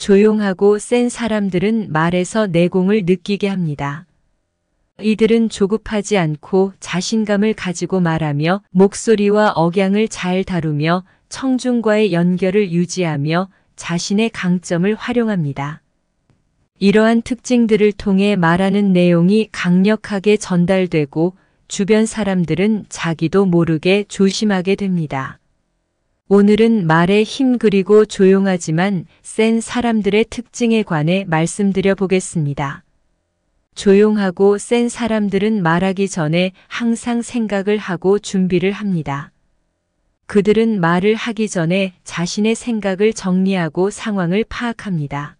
조용하고 센 사람들은 말에서 내공을 느끼게 합니다. 이들은 조급하지 않고 자신감을 가지고 말하며 목소리와 억양을 잘 다루며 청중과의 연결을 유지하며 자신의 강점을 활용합니다. 이러한 특징들을 통해 말하는 내용이 강력하게 전달되고 주변 사람들은 자기도 모르게 조심하게 됩니다. 오늘은 말의 힘 그리고 조용하지만 센 사람들의 특징에 관해 말씀드려 보겠습니다. 조용하고 센 사람들은 말하기 전에 항상 생각을 하고 준비를 합니다. 그들은 말을 하기 전에 자신의 생각을 정리하고 상황을 파악합니다.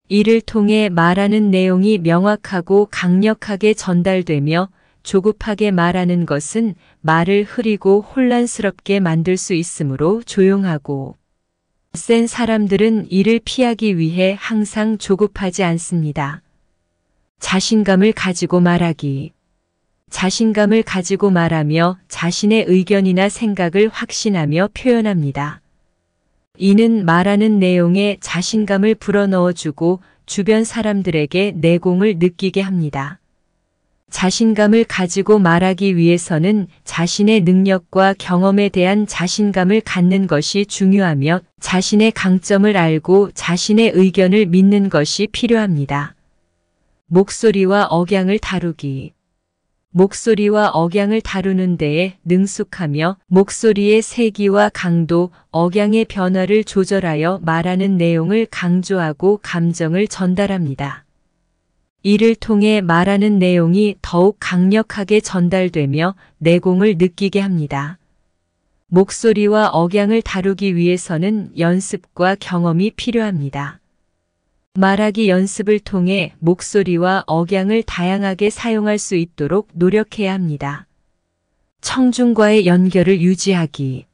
이를 통해 말하는 내용이 명확하고 강력하게 전달되며 조급하게 말하는 것은 말을 흐리고 혼란스럽게 만들 수 있으므로 조용하고 센 사람들은 이를 피하기 위해 항상 조급하지 않습니다. 자신감을 가지고 말하기. 자신감을 가지고 말하며 자신의 의견이나 생각을 확신하며 표현합니다. 이는 말하는 내용에 자신감을 불어넣어주고 주변 사람들에게 내공을 느끼게 합니다. 자신감을 가지고 말하기 위해서는 자신의 능력과 경험에 대한 자신감을 갖는 것이 중요하며 자신의 강점을 알고 자신의 의견을 믿는 것이 필요합니다. 목소리와 억양을 다루기. 목소리와 억양을 다루는 데에 능숙하며 목소리의 세기와 강도, 억양의 변화를 조절하여 말하는 내용을 강조하고 감정을 전달합니다. 이를 통해 말하는 내용이 더욱 강력하게 전달되며 내공을 느끼게 합니다. 목소리와 억양을 다루기 위해서는 연습과 경험이 필요합니다. 말하기 연습을 통해 목소리와 억양을 다양하게 사용할 수 있도록 노력해야 합니다. 청중과의 연결을 유지하기.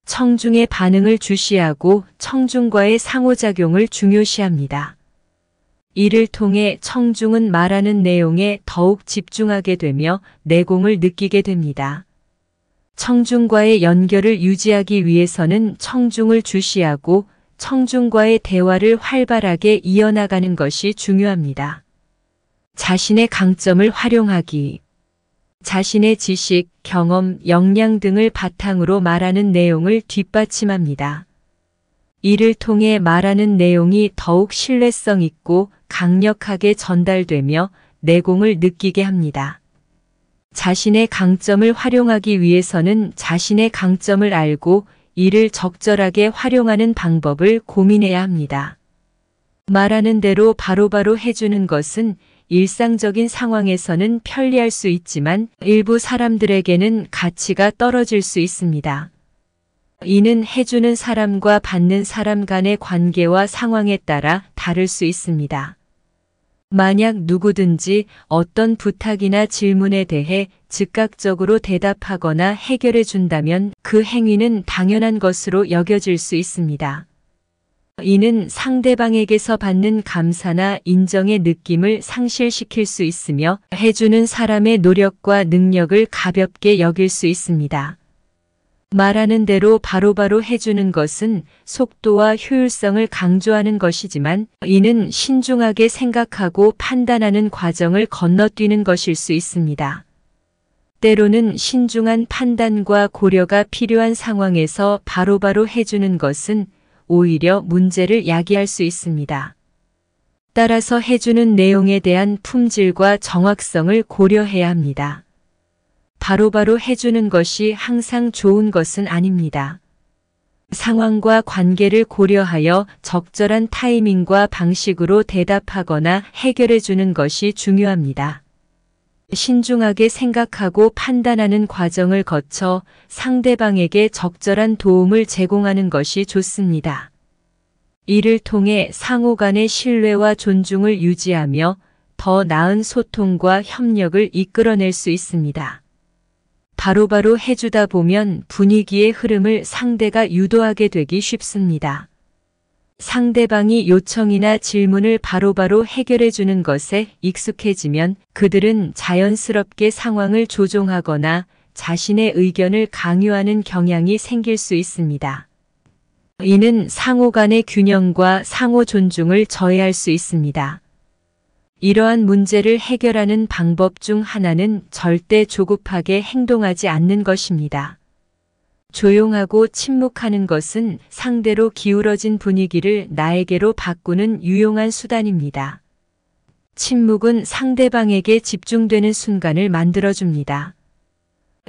청중의 반응을 주시하고 청중과의 상호작용을 중요시합니다. 이를 통해 청중은 말하는 내용에 더욱 집중하게 되며 내공을 느끼게 됩니다. 청중과의 연결을 유지하기 위해서는 청중을 주시하고 청중과의 대화를 활발하게 이어나가는 것이 중요합니다. 자신의 강점을 활용하기. 자신의 지식, 경험, 역량 등을 바탕으로 말하는 내용을 뒷받침합니다. 이를 통해 말하는 내용이 더욱 신뢰성 있고 강력하게 전달되며 내공을 느끼게 합니다. 자신의 강점을 활용하기 위해서는 자신의 강점을 알고 이를 적절하게 활용하는 방법을 고민해야 합니다. 말하는 대로 바로바로 해주는 것은 일상적인 상황에서는 편리할 수 있지만 일부 사람들에게는 가치가 떨어질 수 있습니다. 이는 해주는 사람과 받는 사람 간의 관계와 상황에 따라 다를 수 있습니다. 만약 누구든지 어떤 부탁이나 질문에 대해 즉각적으로 대답하거나 해결해 준다면 그 행위는 당연한 것으로 여겨질 수 있습니다. 이는 상대방에게서 받는 감사나 인정의 느낌을 상실시킬 수 있으며 해주는 사람의 노력과 능력을 가볍게 여길 수 있습니다. 말하는 대로 바로바로 해주는 것은 속도와 효율성을 강조하는 것이지만 이는 신중하게 생각하고 판단하는 과정을 건너뛰는 것일 수 있습니다. 때로는 신중한 판단과 고려가 필요한 상황에서 바로바로 해주는 것은 오히려 문제를 야기할 수 있습니다. 따라서 해주는 내용에 대한 품질과 정확성을 고려해야 합니다. 바로바로 해주는 것이 항상 좋은 것은 아닙니다. 상황과 관계를 고려하여 적절한 타이밍과 방식으로 대답하거나 해결해 주는 것이 중요합니다. 신중하게 생각하고 판단하는 과정을 거쳐 상대방에게 적절한 도움을 제공하는 것이 좋습니다. 이를 통해 상호 간의 신뢰와 존중을 유지하며 더 나은 소통과 협력을 이끌어낼 수 있습니다. 바로바로 해주다 보면 분위기의 흐름을 상대가 유도하게 되기 쉽습니다. 상대방이 요청이나 질문을 바로바로 해결해 주는 것에 익숙해지면 그들은 자연스럽게 상황을 조종하거나 자신의 의견을 강요하는 경향이 생길 수 있습니다. 이는 상호 간의 균형과 상호 존중을 저해할 수 있습니다. 이러한 문제를 해결하는 방법 중 하나는 절대 조급하게 행동하지 않는 것입니다. 조용하고 침묵하는 것은 상대로 기울어진 분위기를 나에게로 바꾸는 유용한 수단입니다. 침묵은 상대방에게 집중되는 순간을 만들어줍니다.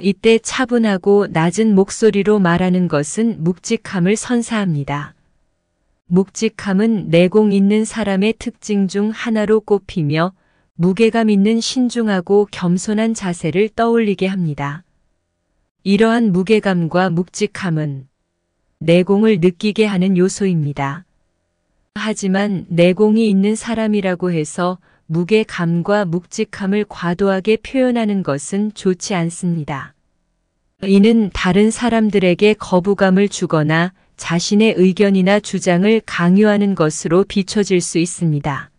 이때 차분하고 낮은 목소리로 말하는 것은 묵직함을 선사합니다. 묵직함은 내공 있는 사람의 특징 중 하나로 꼽히며 무게감 있는 신중하고 겸손한 자세를 떠올리게 합니다. 이러한 무게감과 묵직함은 내공을 느끼게 하는 요소입니다. 하지만 내공이 있는 사람이라고 해서 무게감과 묵직함을 과도하게 표현하는 것은 좋지 않습니다. 이는 다른 사람들에게 거부감을 주거나 자신의 의견이나 주장을 강요하는 것으로 비춰질 수 있습니다.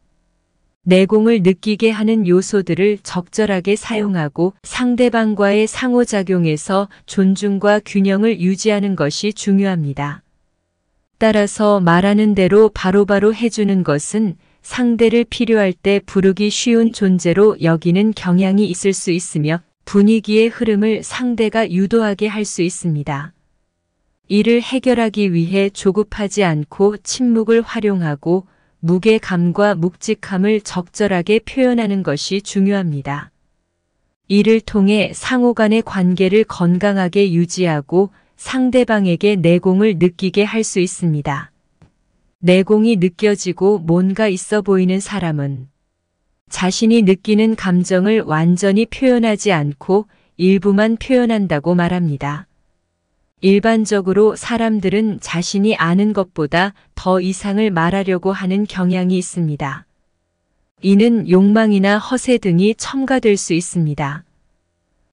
내공을 느끼게 하는 요소들을 적절하게 사용하고 상대방과의 상호작용에서 존중과 균형을 유지하는 것이 중요합니다. 따라서 말하는 대로 바로바로 해주는 것은 상대를 필요할 때 부르기 쉬운 존재로 여기는 경향이 있을 수 있으며 분위기의 흐름을 상대가 유도하게 할 수 있습니다. 이를 해결하기 위해 조급하지 않고 침묵을 활용하고 무게감과 묵직함을 적절하게 표현하는 것이 중요합니다. 이를 통해 상호 간의 관계를 건강하게 유지하고 상대방에게 내공을 느끼게 할 수 있습니다. 내공이 느껴지고 뭔가 있어 보이는 사람은 자신이 느끼는 감정을 완전히 표현하지 않고 일부만 표현한다고 말합니다. 일반적으로 사람들은 자신이 아는 것보다 더 이상을 말하려고 하는 경향이 있습니다. 이는 욕망이나 허세 등이 첨가될 수 있습니다.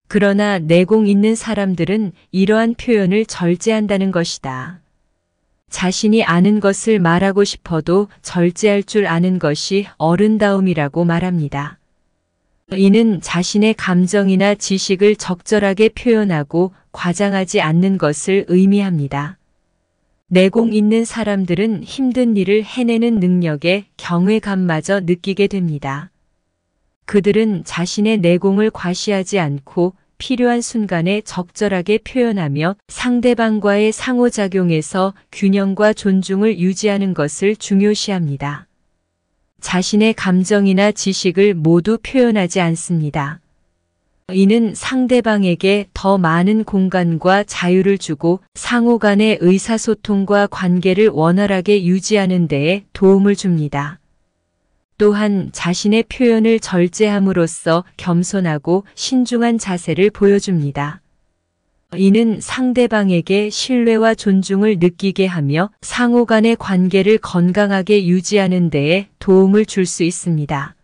그러나 내공 있는 사람들은 이러한 표현을 절제한다는 것이다. 자신이 아는 것을 말하고 싶어도 절제할 줄 아는 것이 어른다움이라고 말합니다. 이는 자신의 감정이나 지식을 적절하게 표현하고 과장하지 않는 것을 의미합니다. 내공 있는 사람들은 힘든 일을 해내는 능력에 경외감마저 느끼게 됩니다. 그들은 자신의 내공을 과시하지 않고 필요한 순간에 적절하게 표현하며 상대방과의 상호작용에서 균형과 존중을 유지하는 것을 중요시합니다. 자신의 감정이나 지식을 모두 표현하지 않습니다. 이는 상대방에게 더 많은 공간과 자유를 주고 상호 간의 의사소통과 관계를 원활하게 유지하는 데에 도움을 줍니다. 또한 자신의 표현을 절제함으로써 겸손하고 신중한 자세를 보여줍니다. 이는 상대방에게 신뢰와 존중을 느끼게 하며 상호 간의 관계를 건강하게 유지하는 데에 도움을 줄 수 있습니다.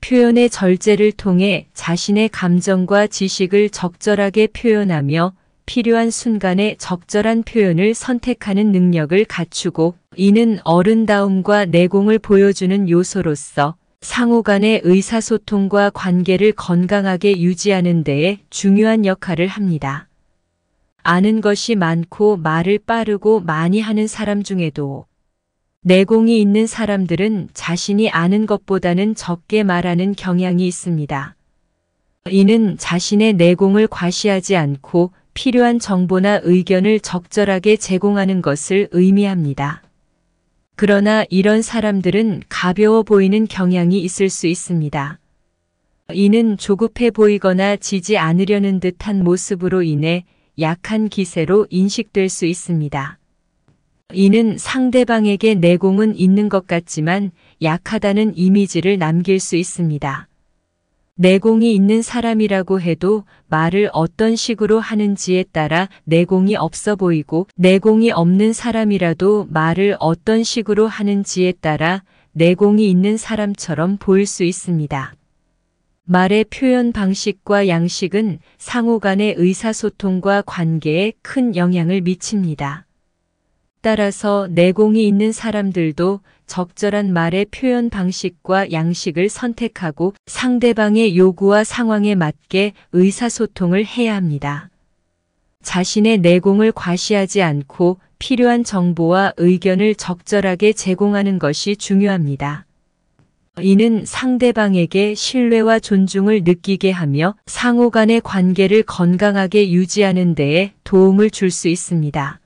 표현의 절제를 통해 자신의 감정과 지식을 적절하게 표현하며 필요한 순간에 적절한 표현을 선택하는 능력을 갖추고 이는 어른다움과 내공을 보여주는 요소로서 상호 간의 의사소통과 관계를 건강하게 유지하는 데에 중요한 역할을 합니다. 아는 것이 많고 말을 빠르고 많이 하는 사람 중에도 내공이 있는 사람들은 자신이 아는 것보다는 적게 말하는 경향이 있습니다. 이는 자신의 내공을 과시하지 않고 필요한 정보나 의견을 적절하게 제공하는 것을 의미합니다. 그러나 이런 사람들은 가벼워 보이는 경향이 있을 수 있습니다. 이는 조급해 보이거나 지지 않으려는 듯한 모습으로 인해 약한 기세로 인식될 수 있습니다. 이는 상대방에게 내공은 있는 것 같지만 약하다는 이미지를 남길 수 있습니다. 내공이 있는 사람이라고 해도 말을 어떤 식으로 하는지에 따라 내공이 없어 보이고 내공이 없는 사람이라도 말을 어떤 식으로 하는지에 따라 내공이 있는 사람처럼 보일 수 있습니다. 말의 표현 방식과 양식은 상호 간의 의사소통과 관계에 큰 영향을 미칩니다. 따라서 내공이 있는 사람들도 적절한 말의 표현 방식과 양식을 선택하고 상대방의 요구와 상황에 맞게 의사소통을 해야 합니다. 자신의 내공을 과시하지 않고 필요한 정보와 의견을 적절하게 제공하는 것이 중요합니다. 이는 상대방에게 신뢰와 존중을 느끼게 하며 상호 간의 관계를 건강하게 유지하는 데에 도움을 줄 수 있습니다.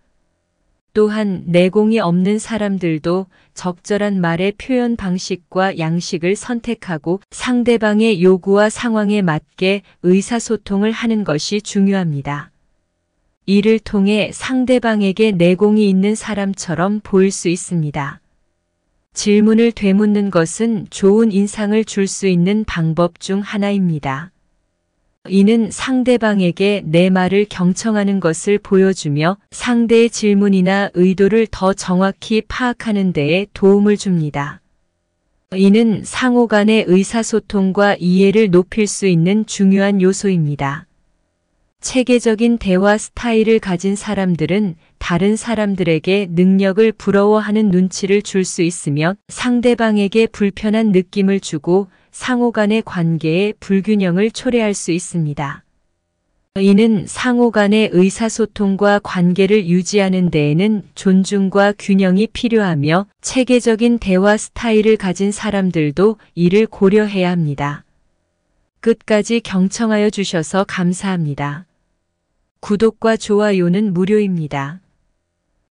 또한 내공이 없는 사람들도 적절한 말의 표현 방식과 양식을 선택하고 상대방의 요구와 상황에 맞게 의사소통을 하는 것이 중요합니다. 이를 통해 상대방에게 내공이 있는 사람처럼 보일 수 있습니다. 질문을 되묻는 것은 좋은 인상을 줄 수 있는 방법 중 하나입니다. 이는 상대방에게 내 말을 경청하는 것을 보여주며 상대의 질문이나 의도를 더 정확히 파악하는 데에 도움을 줍니다. 이는 상호 간의 의사소통과 이해를 높일 수 있는 중요한 요소입니다. 체계적인 대화 스타일을 가진 사람들은 다른 사람들에게 능력을 부러워하는 눈치를 줄 수 있으며 상대방에게 불편한 느낌을 주고 상호 간의 관계에 불균형을 초래할 수 있습니다. 이는 상호 간의 의사소통과 관계를 유지하는 데에는 존중과 균형이 필요하며 체계적인 대화 스타일을 가진 사람들도 이를 고려해야 합니다. 끝까지 경청하여 주셔서 감사합니다. 구독과 좋아요는 무료입니다.